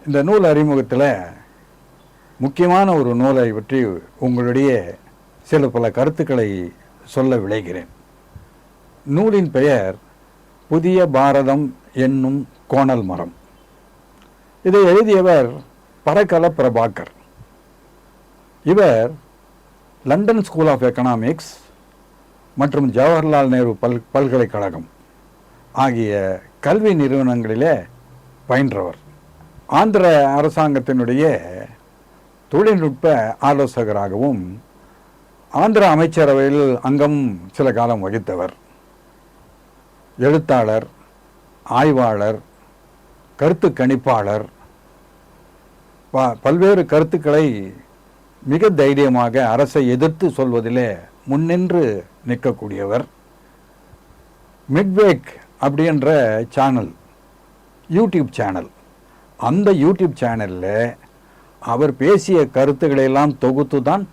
இந்த நூல் அறிமுகத்தில் முக்கியமான ஒரு நூலை பற்றி உங்களுடைய சில பல கருத்துக்களை சொல்ல விளைகிறேன். நூலின் பெயர் புதிய பாரதம் என்னும் கோணல் மரம். இதை எழுதியவர் பரக்கல பிரபாகர். இவர் லண்டன் ஸ்கூல் ஆஃப் எக்கனாமிக்ஸ் மற்றும் ஜவஹர்லால் நேரு பல்கலைக்கழகம் ஆகிய கல்வி நிறுவனங்களிலே பயின்றவர். ஆந்திர அரசாங்கத்தினுடைய தொழில்நுட்ப ஆலோசகராகவும் ஆந்திர அமைச்சரவையில் அங்கமும் சில காலம் வகித்தவர். எழுத்தாளர், ஆய்வாளர், கருத்து கணிப்பாளர், பல்வேறு கருத்துக்களை மிக தைரியமாக அரசை எதிர்த்து சொல்வதிலே முன்னின்று நிற்கக்கூடியவர். மிட்வேக் அப்படின்ற சேனல், யூடியூப் சேனல், அந்த யூடியூப் சேனலில் அவர் பேசிய கருத்துக்களெல்லாம் தொகுத்து தான்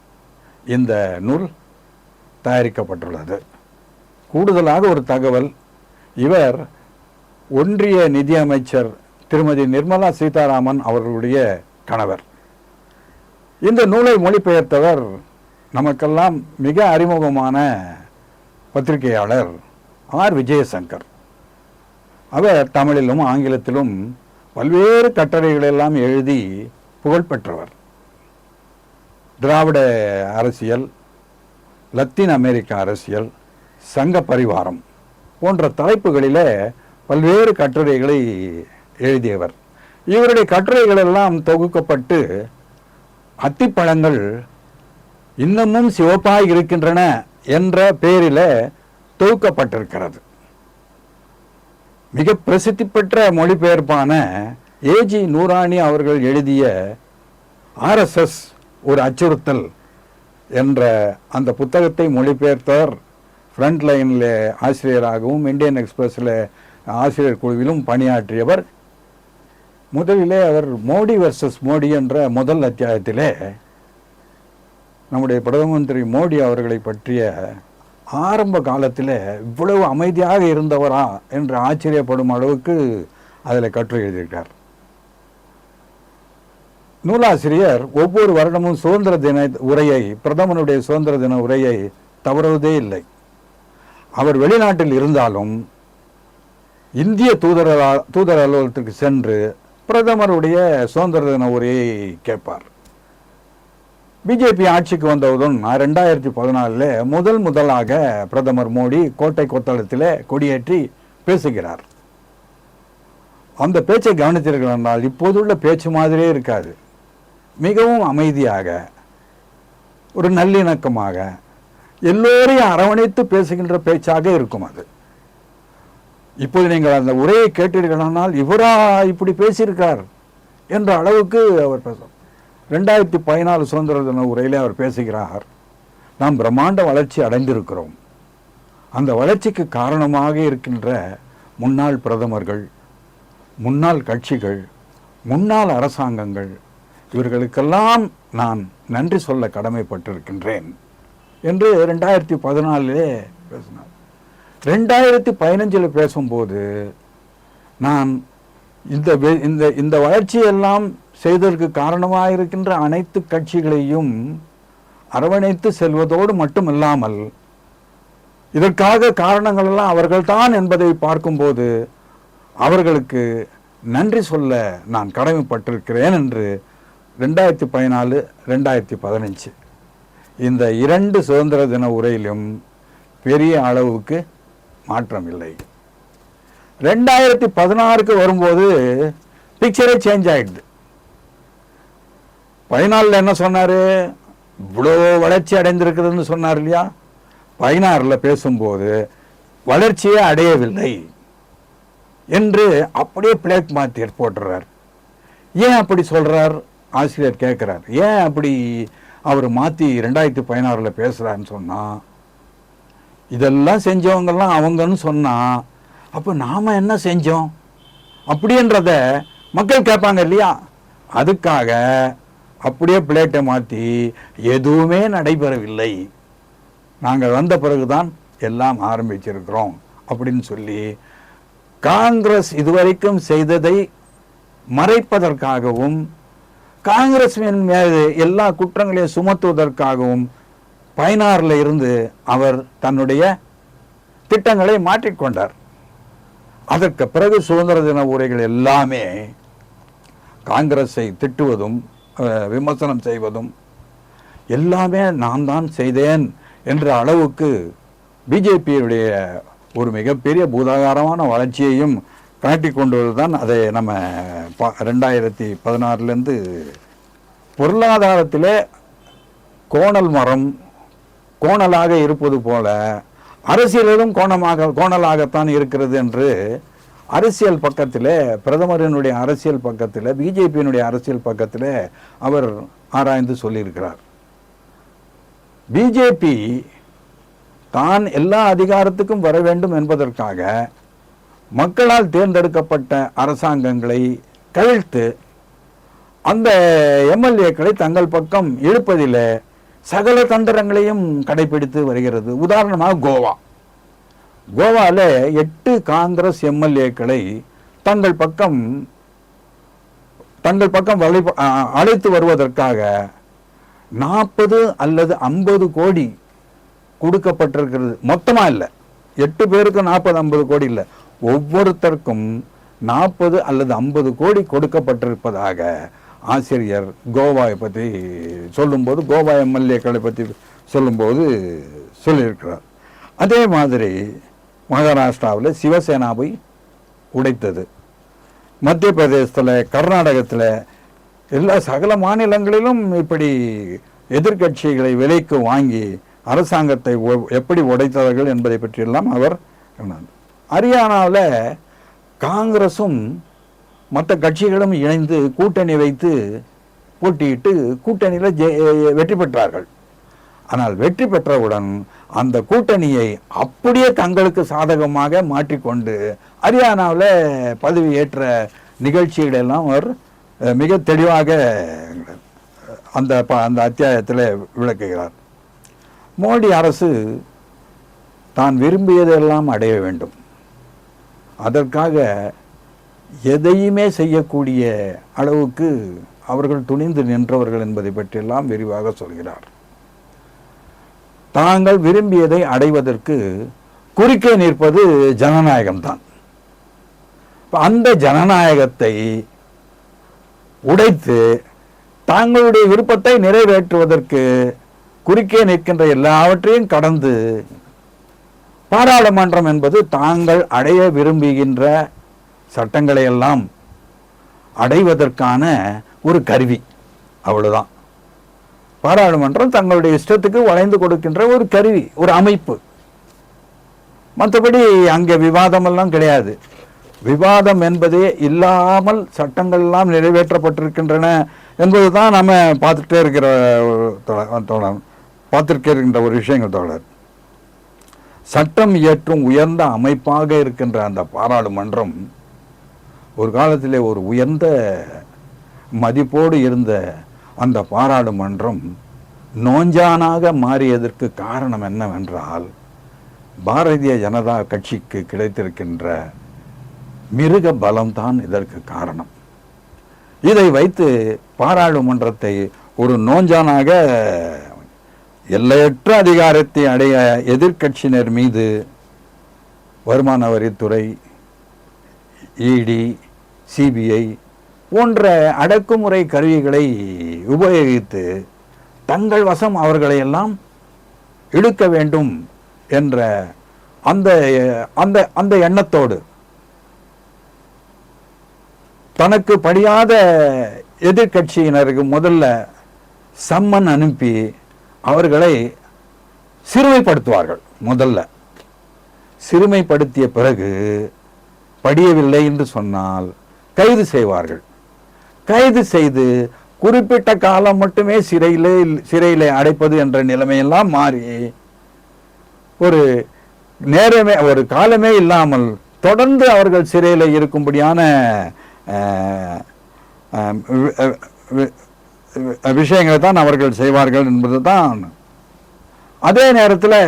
இந்த நூல் தயாரிக்கப்பட்டுள்ளது. கூடுதலாக ஒரு தகவல், இவர் ஒன்றிய நிதியமைச்சர் திருமதி நிர்மலா சீதாராமன் அவர்களுடைய கணவர். இந்த நூலை மொழிபெயர்த்தவர் நமக்கெல்லாம் மிக அறிமுகமான பத்திரிகையாளர் ஆர் விஜயசங்கர். அவர் தமிழிலும் ஆங்கிலத்திலும் பல்வேறு கட்டுரைகளெல்லாம் எழுதி புகழ்பெற்றவர். திராவிட அரசியல், லத்தீன் அமெரிக்க அரசியல், சங்க பரிவாரம் போன்ற தலைப்புகளில் பல்வேறு கட்டுரைகளை எழுதியவர். இவருடைய கட்டுரைகள் எல்லாம் தொகுக்கப்பட்டு அத்திப்பழங்கள் இன்னமும் சிவப்பாய் இருக்கின்றன என்ற பெயரில் தொகுக்கப்பட்டிருக்கிறது. மிக பிரசித்தி பெற்ற மொழிபெயர்ப்பான ஏஜி நூராணி அவர்கள் எழுதிய RSS ஒரு அச்சுறுத்தல் என்ற அந்த புத்தகத்தை மொழிபெயர்த்தவர். ஃப்ரண்ட் லைனில் ஆசிரியராகவும் இந்தியன் எக்ஸ்பிரஸில் ஆசிரியர் குழுவிலும் பணியாற்றியவர். முதலிலே அவர் மோடி வர்சஸ் மோடி என்ற முதல் அத்தியாயத்திலே நம்முடைய பிரதம மந்திரி மோடி அவர்களை பற்றிய ஆரம்ப காலத்தில் இவ்வளவு அமைதியாக இருந்தவரா என்று ஆச்சரியப்படும் அளவுக்கு அதில் கட்டுரை எழுதியிருக்கார். நூலாசிரியர் ஒவ்வொரு வருடமும் சுதந்திர தின உரையை, பிரதமருடைய சுதந்திர தின உரையை தவறுவதே இல்லை. அவர் வெளிநாட்டில் இருந்தாலும் இந்திய தூதர் அலுவலகத்திற்கு சென்று பிரதமருடைய சுதந்திர தின உரையை கேட்பார். பிஜேபி ஆட்சிக்கு வந்தவுடன் 2014 முதலாக பிரதமர் மோடி கோட்டை கொத்தளத்தில் கொடியேற்றி பேசுகிறார். அந்த பேச்சை கவனித்தீர்கள் என்றால் இப்போதுள்ள பேச்சு மாதிரியே இருக்காது. மிகவும் அமைதியாக, ஒரு நல்லிணக்கமாக, எல்லோரையும் அரவணைத்து பேசுகின்ற பேச்சாக இருக்கும் அது. இப்போது நீங்கள் அந்த உரையை கேட்டீர்களானால் இவரா இப்படி பேசியிருக்கார் என்ற அளவுக்கு அவர் பேசும். 2014 சுதந்திர தின உரையில் அவர் பேசுகிறார், நாம் பிரம்மாண்ட வளர்ச்சி அடைந்திருக்கிறோம். அந்த வளர்ச்சிக்கு காரணமாக இருக்கின்ற முன்னாள் பிரதமர்கள், முன்னாள் கட்சிகள், முன்னாள் அரசாங்கங்கள், இவர்களுக்கெல்லாம் நான் நன்றி சொல்ல கடமைப்பட்டிருக்கின்றேன் என்று 2014 பேசினார். 2015 பேசும்போது நான் இந்த வளர்ச்சியெல்லாம் செய்ததற்கு காரணமாக இருக்கின்ற அனைத்து கட்சிகளையும் அரவணைத்து செல்வதோடு மட்டுமில்லாமல் இதற்காக காரணங்கள் எல்லாம் அவர்கள்தான் என்பதை பார்க்கும்போது அவர்களுக்கு நன்றி சொல்ல நான் கடமைப்பட்டிருக்கிறேன் என்று 2014, 2015 இந்த 2 சுதந்திர தின உரையிலும் பெரிய அளவுக்கு மாற்றம் இல்லை. 2016 வரும்போது பிக்சரே சேஞ்ச் ஆயிடுது. 14 என்ன சொன்னார்? இவ்வளோ வளர்ச்சி அடைந்திருக்கிறதுன்னு சொன்னார் இல்லையா? 16 பேசும்போது வளர்ச்சியே அடையவில்லை என்று அப்படியே பிளேக் மாற்றி போட்டுறார். ஏன் அப்படி சொல்றார்? ஆசிரியர் கேட்கிறார், ஏன் அப்படி அவர் மாற்றி 2016 பேசுறாருன்னு சொன்னா, இதெல்லாம் செஞ்சவங்கெல்லாம் அவங்கன்னு சொன்னா அப்போ நாம என்ன செஞ்சோம் அப்படின்றத மக்கள் கேட்பாங்க இல்லையா? அதுக்காக அப்படியே பிளேட்டை மாற்றி எதுவுமே நடைபெறவில்லை, நாங்கள் வந்த பிறகுதான் எல்லாம் ஆரம்பிச்சிருக்கிறோம் அப்படின்னு சொல்லி காங்கிரஸ் இதுவரைக்கும் செய்ததை மறைப்பதற்காகவும் காங்கிரஸ்மின் மீது எல்லா குற்றங்களையும் சுமத்துவதற்காகவும் 16 இருந்து அவர் தன்னுடைய திட்டங்களை மாற்றிக்கொண்டார். அதற்கு பிறகு சுதந்திர தின உரைகள் எல்லாமே காங்கிரஸை திட்டுவதும் விமர்சனம் செய்வதும் எல்லாமே நான் தான் செய்தேன் என்ற அளவுக்கு பிஜேபியுடைய ஒரு மிகப்பெரிய பூதாகாரமான வளர்ச்சியையும் காட்டி கொண்டு தான் அதை நம்ம 2016 பொருளாதாரத்திலே கோணல் மரம் கோணலாக இருப்பது போல அரசியலிலும் கோணலாகத்தான் இருக்கிறது என்று அரசியல் பக்கத்தில், பிரதமரினுடைய அரசியல் பக்கத்தில், பிஜேபியினுடைய அரசியல் பக்கத்தில் அவர் ஆராய்ந்து சொல்லியிருக்கிறார். பிஜேபி தான் எல்லா அதிகாரத்துக்கும் வர வேண்டும் என்பதற்காக மக்களால் தேர்ந்தெடுக்கப்பட்ட அரசாங்கங்களை கவிழ்த்து அந்த எம்எல்ஏக்களை தங்கள் பக்கம் இழுப்பதில் சகல தந்திரங்களையும் கடைபிடித்து வருகிறது. உதாரணமாக கோவாவில் 8 காங்கிரஸ் எம்எல்ஏக்களை தங்கள் பக்கம் அழைத்து வருவதற்காக 40 அல்லது 50 கோடி கொடுக்கப்பட்டிருக்கிறது. மொத்தமா இல்லை, 8 பேருக்கு 40-50 கோடி இல்லை, ஒவ்வொருத்தருக்கும் 40 அல்லது 50 கோடி கொடுக்கப்பட்டிருப்பதாக ஆசிரியர் கோவாவை பற்றி சொல்லும்போது, கோவா எம்எல்ஏக்களை பற்றி சொல்லும்போது சொல்லியிருக்கிறார். அதே மாதிரி மகாராஷ்டிராவில் சிவசேனாவை உடைத்தது, மத்திய பிரதேசத்தில், கர்நாடகத்தில், எல்லா சகல மாநிலங்களிலும் இப்படி எதிர்கட்சிகளை விலைக்கு வாங்கி அரசாங்கத்தை எப்படி உடைத்தார்கள் என்பதை பற்றியெல்லாம் அவர் சொன்னார். ஹரியானாவில் காங்கிரஸும் மற்ற கட்சிகளும் இணைந்து கூட்டணி வைத்து போட்டியிட்டு கூட்டணியில் வெற்றி பெற்றார்கள். ஆனால் வெற்றி பெற்றவுடன் அந்த கூட்டணியை அப்படியே தங்களுக்கு சாதகமாக மாற்றிக்கொண்டு ஹரியானாவில் பதவி ஏற்ற நிகழ்ச்சிகளெல்லாம் அவர் மிக தெளிவாக அந்த அத்தியாயத்தில் விளக்குகிறார். மோடி அரசு தான் விரும்பியதெல்லாம் அடைய வேண்டும், அதற்காக எதையுமே செய்யக்கூடிய அளவுக்கு அவர்கள் துணிந்து நின்றவர்கள் என்பதை பற்றியெல்லாம் விரிவாக சொல்கிறார். தாங்கள் விரும்பியதை அடைவதற்கு குறுக்கே நிற்பது ஜனநாயகம்தான். அந்த ஜனநாயகத்தை உடைத்து தாங்களுடைய விருப்பத்தை நிறைவேற்றுவதற்கு குறுக்கே நிற்கின்ற எல்லாவற்றையும் கடந்து பாராளுமன்றம் என்பது தாங்கள் அடைய விரும்புகின்ற சட்டங்களை எல்லாம் அடைவதற்கான ஒரு கருவி, அவ்வளவுதான். பாராளுமன்றம் தங்களுடைய இஷ்டத்துக்கு வளைந்து கொடுக்கின்ற ஒரு கருவி, ஒரு அமைப்பு. மற்றபடி அங்கே விவாதமெல்லாம் கிடையாது. விவாதம் என்பதே இல்லாமல் சட்டங்கள் எல்லாம் நிறைவேற்றப்பட்டிருக்கின்றன என்பதுதான் நம்ம பார்த்துட்டே இருக்கின்ற ஒரு விஷயங்கள் தோழர். சட்டம் இயற்றும் உயர்ந்த அமைப்பாக இருக்கின்ற அந்த பாராளுமன்றம் ஒரு காலத்திலே ஒரு உயர்ந்த மதிப்போடு இருந்த அந்த பாராளுமன்றம் நோஞ்சானாக மாறியதற்கு காரணம் என்னவென்றால் பாரதிய ஜனதா கட்சிக்கு கிடைத்திருக்கின்ற மிருக பலம்தான் இதற்கு காரணம். இதை வைத்து பாராளுமன்றத்தை ஒரு நோஞ்சானாக எல்லையற்ற அதிகாரத்தை அடைய எதிர்க்கட்சியினர் மீது வருமான வரித்துறை, இடி, சிபிஐ போன்ற அடக்குமுறை கருவிகளை உபயோகித்து தங்கள் வசம் அவர்களை எல்லாம் இழுக்க வேண்டும் என்ற அந்த எண்ணத்தோடு தனக்கு படியாத எதிர்கட்சியினருக்கு முதல்ல சம்மன் அனுப்பி அவர்களை சிறுமைப்படுத்துவார்கள். முதல்ல சிறுமைப்படுத்திய பிறகு படியவில்லை என்று சொன்னால் கைது செய்வார்கள். கைது செய்து குறிப்பிட்ட காலம் மட்டுமே சிறையிலே அடைப்பது என்ற நிலைமையெல்லாம் மாறி ஒரு நேரமே, ஒரு காலமே இல்லாமல் தொடர்ந்து அவர்கள் சிறையில் இருக்கும்படியான விஷயங்களை தான் அவர்கள் செய்வார்கள் என்பது தான். அதே நேரத்தில்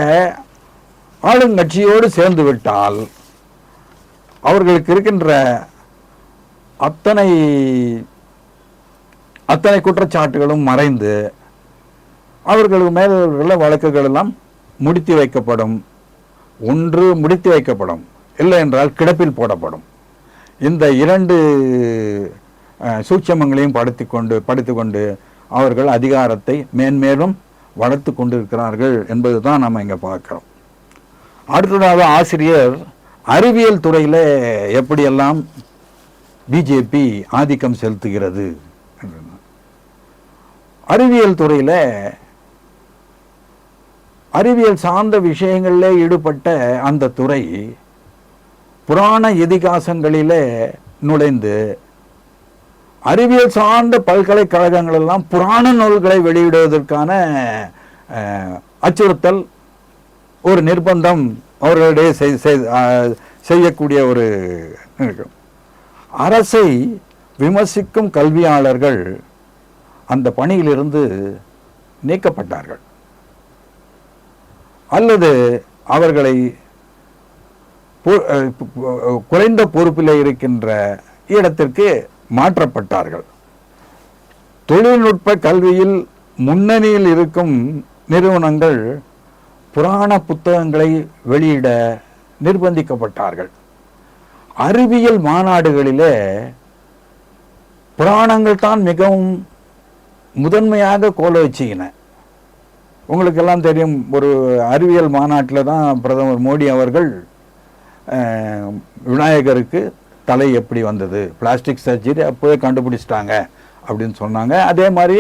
ஆளுங்கட்சியோடு சேர்ந்து விட்டால் அவர்களுக்கு இருக்கின்ற அத்தனை அத்தனை குற்றச்சாட்டுகளும் மறைந்து அவர்களுக்கு மேல் உள்ள வழக்குகள் எல்லாம் முடித்து வைக்கப்படும். ஒன்று முடித்து வைக்கப்படும், இல்லை என்றால் கிடப்பில் போடப்படும். இந்த இரண்டு சூட்சமங்களையும் படித்துக்கொண்டு அவர்கள் அதிகாரத்தை மேன்மேலும் வளர்த்து கொண்டிருக்கிறார்கள் என்பது தான் நம்ம இங்கே பார்க்கிறோம். அடுத்ததாக ஆசிரியர் அறிவியல் துறையில் எப்படியெல்லாம் பிஜேபி ஆதிக்கம் செலுத்துகிறது. அறிவியல் துறையில் அறிவியல் சார்ந்த விஷயங்களில் ஈடுபட்ட அந்த துறை புராண இதிகாசங்களிலே நுழைந்து அறிவியல் சார்ந்த பல்கலைக்கழகங்கள் எல்லாம் புராண நூல்களை வெளியிடுவதற்கான அச்சுறுத்தல், ஒரு நிர்பந்தம் அவர்களிடையே செய்யக்கூடிய ஒரு அரசை விமர்சிக்கும் கல்வியாளர்கள் அந்த பணியிலிருந்து நீக்கப்பட்டார்கள் அல்லது அவர்களை குறைந்த பொறுப்பில் இருக்கின்ற இடத்திற்கு மாற்றப்பட்டார்கள். தொழில்நுட்ப கல்வியில் முன்னணியில் இருக்கும் நிறுவனங்கள் புராண புத்தகங்களை வெளியிட நிர்பந்திக்கப்பட்டார்கள். அறிவியல் மாநாடுகளிலே புராணங்கள் தான் மிகவும் முதன்மையாக கோல வச்சுக்கின. உங்களுக்கெல்லாம் தெரியும், ஒரு அறிவியல் மாநாட்டில் தான் பிரதமர் மோடி அவர்கள் விநாயகருக்கு தலை எப்படி வந்தது, பிளாஸ்டிக் சர்ஜரி அப்போவே கண்டுபிடிச்சிட்டாங்க அப்படின்னு சொன்னாங்க. அதே மாதிரி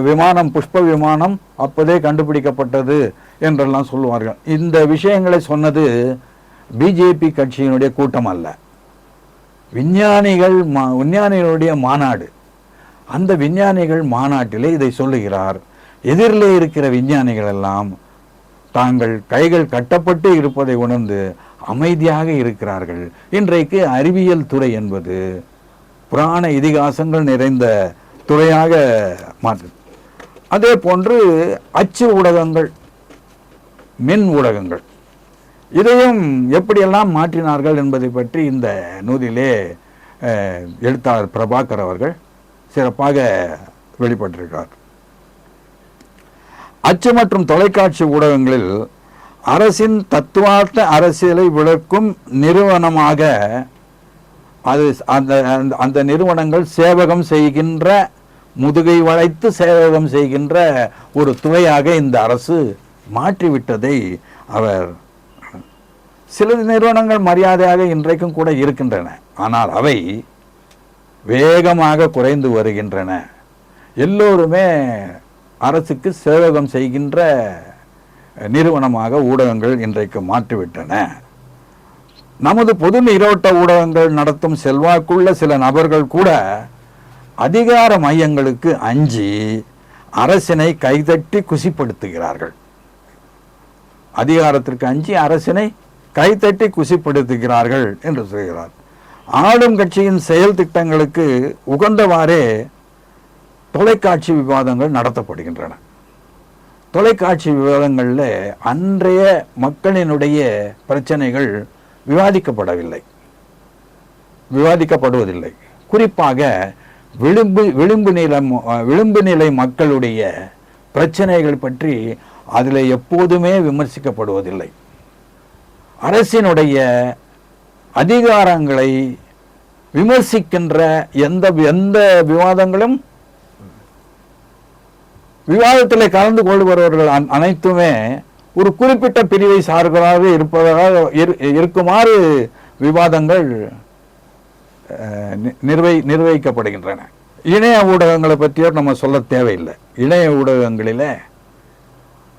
விமானம், புஷ்ப விமானம் அப்போதே கண்டுபிடிக்கப்பட்டது என்றெல்லாம் சொல்லுவார்கள். இந்த விஷயங்களை சொன்னது பிஜேபி கட்சியினுடைய கூட்டம் அல்ல, விஞ்ஞானிகளுடைய மாநாடு. அந்த விஞ்ஞானிகள் மாநாட்டிலே இதை சொல்லுகிறார். எதிரிலே இருக்கிற விஞ்ஞானிகள் எல்லாம் தாங்கள் கைகள் கட்டப்பட்டு இருப்பதை உணர்ந்து அமைதியாக இருக்கிறார்கள். இன்றைக்கு அறிவியல் துறை என்பது புராண இதிகாசங்கள் நிறைந்த துறையாக மாற்று. அதே போன்று அச்சு ஊடகங்கள், மின் ஊடகங்கள், இதையும் எப்படியெல்லாம் மாற்றினார்கள் என்பதை பற்றி இந்த நூலிலே எழுத்தாளர் பிரபாகர் அவர்கள் சிறப்பாக வெளிப்பட்டிருக்கிறார். அச்சு மற்றும் தொலைக்காட்சி ஊடகங்களில் அரசின் தத்துவார்த்த அரசியலை விளக்கும் நிறுவனமாக அது அந்த நிறுவனங்கள் சேவகம் செய்கின்ற, முதுகை வளைத்து சேவகம் செய்கின்ற ஒரு துறையாக இந்த அரசு மாற்றிவிட்டதை அவர், சில நிறுவனங்கள் மரியாதையாக இன்றைக்கும் கூட இருக்கின்றன, ஆனால் அவை வேகமாக குறைந்து வருகின்றன. எல்லோருமே அரசுக்கு சேவகம் செய்கின்ற நிறுவனமாக ஊடகங்கள் இன்றைக்கு மாற்றிவிட்டன. நமது பொது நீரோட்ட ஊடகங்கள் நடத்தும் செல்வாக்குள்ள சில நபர்கள் கூட அதிகார மையங்களுக்கு அஞ்சி அரசினை கைதட்டி குசிப்படுத்துகிறார்கள். அதிகாரத்திற்கு அஞ்சி அரசினை கைதட்டி குசிப்படுத்துகிறார்கள் என்று சொல்கிறார். ஆளும் கட்சியின் செயல் திட்டங்களுக்கு உகந்தவாறே தொலைக்காட்சி விவாதங்கள் நடத்தப்படுகின்றன. தொலைக்காட்சி விவாதங்களில் அன்றைய மக்களினுடைய பிரச்சனைகள் விவாதிக்கப்படுவதில்லை. குறிப்பாக விளிம்பு நிலை மக்களுடைய பிரச்சனைகள் பற்றி அதில் எப்போதுமே விமர்சிக்கப்படுவதில்லை. அரசினுடைய அதிகாரங்களை விமர்சிக்கின்ற எந்த விவாதங்களும், விவாதத்தில் கலந்து கொள்பவர்கள் அனைத்துமே ஒரு குறிப்பிட்ட பிரிவை சார்பாக இருக்குமாறு விவாதங்கள் நிர்வகிக்கப்படுகின்றன. இணைய ஊடகங்களை பற்றியோ நம்ம சொல்ல தேவையில்லை. இணைய ஊடகங்களில்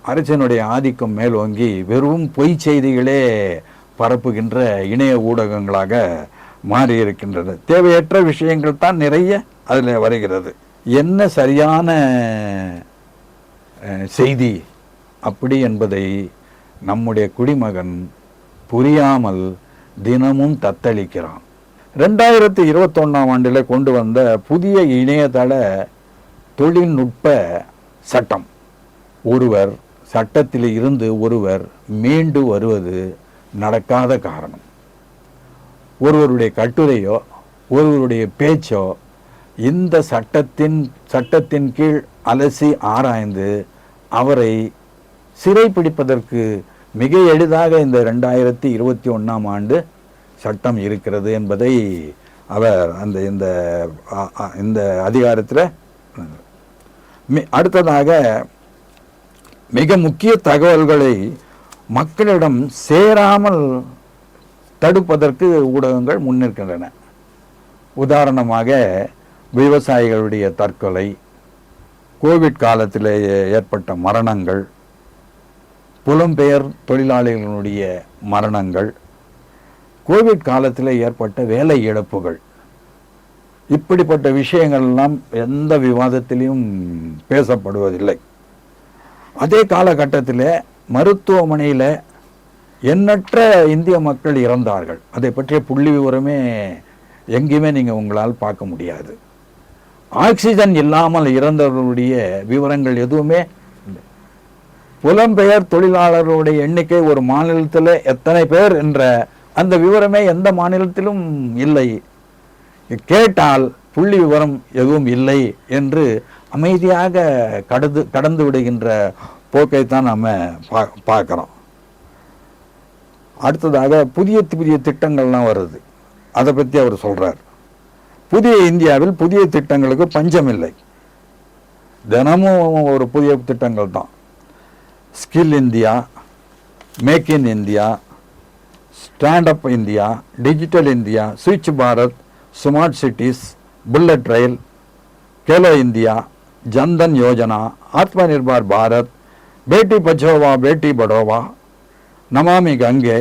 அரசினுடைய ஆதிக்கம் மேலோங்கி வெறும் பொய் செய்திகளே பரப்புகின்ற இணைய ஊடகங்களாக மாறி இருக்கின்றது. தேவையற்ற விஷயங்கள் தான் நிறைய அதில் வருகிறது. என்ன சரியான செய்தி அப்படி என்பதை நம்முடைய குடிமகன் புரியாமல் தினமும் தத்தளிக்கிறான். 2021 கொண்டு வந்த புதிய இணையதள தொழில்நுட்ப சட்டம், ஒருவர் சட்டத்தில் இருந்து ஒருவர் மீண்டு வருவது நடக்காத காரணம். ஒருவருடைய கட்டுரையோ ஒருவருடைய பேச்சோ இந்த சட்டத்தின் கீழ் அலசி ஆராய்ந்து அவரை சிறைப்பிடிப்பதற்கு மிக எளிதாக இந்த 2021ஆம் ஆண்டு சட்டம் இருக்கிறது என்பதை அவர் இந்த அதிகாரத்தில். அடுத்ததாக மிக முக்கிய தகவல்களை மக்களிடம் சேராமல் தடுப்பதற்கு ஊடகங்கள் முன்னிற்கின்றன. உதாரணமாக விவசாயிகளுடைய தற்கொலை, கோவிட் காலத்தில் ஏற்பட்ட மரணங்கள், புலம்பெயர் தொழிலாளிகளுடைய மரணங்கள், கோவிட் காலத்தில் ஏற்பட்ட வேலை இழப்புகள், இப்படிப்பட்ட விஷயங்கள் எல்லாம் எந்த விவாதத்திலையும் பேசப்படுவதில்லை. அதே காலகட்டத்தில் மருத்துவமனையில் எண்ணற்ற இந்திய மக்கள் இறந்தார்கள். அதை பற்றிய புள்ளி விவரமே எங்கேயுமே நீங்கள் உங்களால் பார்க்க முடியாது. ஆக்சிஜன் இல்லாமல் இறந்தவர்களுடைய விவரங்கள் எதுவுமே இல்லை. புலம்பெயர் தொழிலாளர்களுடைய எண்ணிக்கை ஒரு மாநிலத்தில் எத்தனை பேர் என்ற அந்த விவரமே எந்த மாநிலத்திலும் இல்லை. கேட்டால் புள்ளி விவரம் எதுவும் இல்லை என்று அமைதியாக கடந்து விடுகின்ற போக்கைத்தான் நம்ம பார்க்குறோம். அடுத்ததாக புதிய திட்டங்கள்லாம் வருது. அதை பற்றி அவர் சொல்கிறார். புதிய இந்தியாவில் புதிய திட்டங்களுக்கு பஞ்சம் இல்லை. தினமும் ஒரு புதிய திட்டங்கள் தான். Skill India, make in India, standup India, digital India, ஸ்விட்ச் பாரத், ஸ்மார்ட் சிட்டிஸ், புல்லட் ரயில், கேலோ இந்தியா, ஜன்தன் யோஜனா, ஆத்ம நிர்பார் பாரத், பேட்டி பச்சாவா பேட்டி படாவா, நமாமி கங்கே,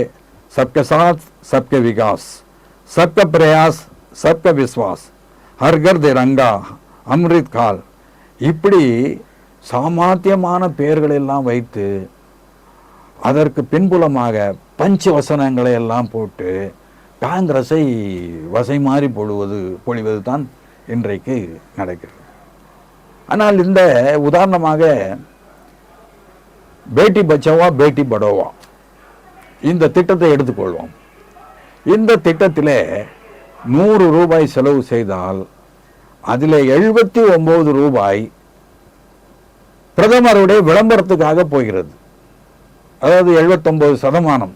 சப்கே சாத் சப்கே விகாஸ், சப்கா பிரயாஸ் சப்கா விஸ்வாஸ், ஹர்கர் திரங்கா, அம்ரித் கால், இப்படி சாமாத்தியமான பெயர்கள் எல்லாம் வைத்து அதற்கு பின்புலமாக பஞ்ச வசனங்களை எல்லாம் போட்டு காங்கிரஸை வசை மாறி பொழிவது தான் இன்றைக்கு நடக்கிறது. ஆனால் இந்த உதாரணமாக பேட்டி பச்சாவா பேட்டி படாவா இந்த திட்டத்தை எடுத்துக்கொள்வோம். இந்த திட்டத்தில் 100 ரூபாய் செலவு செய்தால் அதில் 79 ரூபாய் பிரதமருடைய விளம்பரத்துக்காக போகிறது. அதாவது 79%.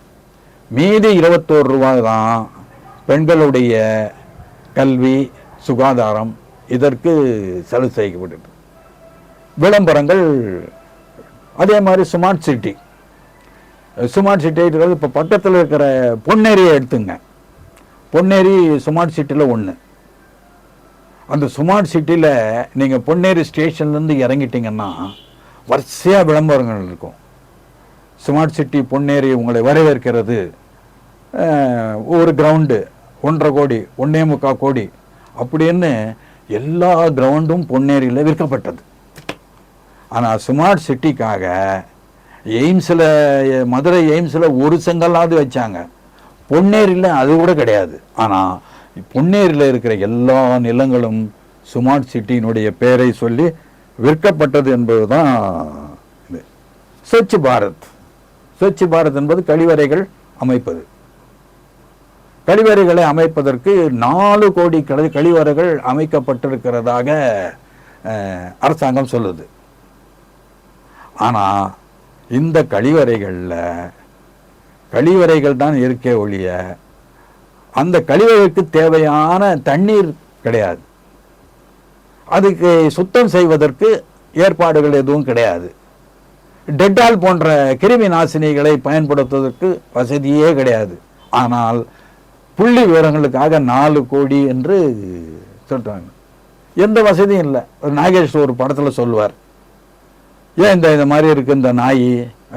மீதி 21 ரூபாய் தான் பெண்களுடைய கல்வி, சுகாதாரம் இதற்கு செலவு செய்யப்படுது. விளம்பரங்கள். அதே மாதிரி ஸ்மார்ட் சிட்டி இப்போ பக்கத்தில் இருக்கிற பொன்னேரியை எடுத்துங்க. பொன்னேரி ஸ்மார்ட் சிட்டியில் ஒன்று. அந்த ஸ்மார்ட் சிட்டியில் நீங்கள் பொன்னேரி ஸ்டேஷன்லேருந்து இறங்கிட்டீங்கன்னா வரிசையாக விளம்பரங்கள் இருக்கும். ஸ்மார்ட் சிட்டி பொன்னேரி உங்களை வரவேற்கிறது, ஒரு கிரவுண்டு 1.5 கோடி 1.25 கோடி அப்படின்னு எல்லா கிரவுண்டும் பொன்னேரியில் விற்கப்பட்டது. ஆனால் ஸ்மார்ட் சிட்டிக்காக மதுரை எய்ம்ஸில் ஒரு செங்கல்லாவது வச்சாங்க. பொன்னேரியில் அது கூட கிடையாது. ஆனால் பொன்னேரியில் இருக்கிற எல்லா நிலங்களும் ஸ்மார்ட் சிட்டியினுடைய பெயரை சொல்லி விற்கப்பட்டது என்பது தான் இது. ஸ்வச் பாரத் என்பது கழிவறைகள் அமைப்பது. கழிவறைகளை அமைப்பதற்கு 4 கோடி கழிவறைகள் அமைக்கப்பட்டிருக்கிறதாக அரசாங்கம் சொல்லுது. ஆனால் இந்த கழிவறைகள் தான் இருக்கே ஒழிய அந்த கழிவறைக்கு தேவையான தண்ணீர் கிடையாது. அதுக்கு சுத்தம் செய்வதற்கு ஏற்பாடுகள் எதுவும் கிடையாது. டெட்டால் போன்ற கிருமி நாசினிகளை பயன்படுத்துவதற்கு வசதியே கிடையாது. ஆனால் புள்ளி விவரங்களுக்காக 4 கோடி என்று சொல்றாங்க. எந்த வசதியும் இல்லை. நாகேஷ் ஒரு படத்தில் சொல்லுவார், ஏன் இந்த மாதிரி இருக்கு இந்த நாய்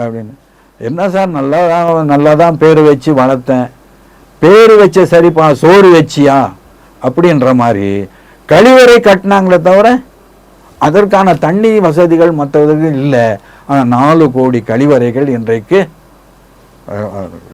அப்படின்னு. என்ன சார், நல்லா தான் பேர் வச்சு வளர்த்தேன். பேர் வச்ச சரிப்பா, சோறு வச்சியா அப்படின்ற மாதிரி கழிவறை கட்டினாங்களே தவிர அதற்கான தண்ணி வசதிகள் மற்றவர்கள் இல்லை. ஆனால் 4 கோடி கழிவறைகள் இன்றைக்கு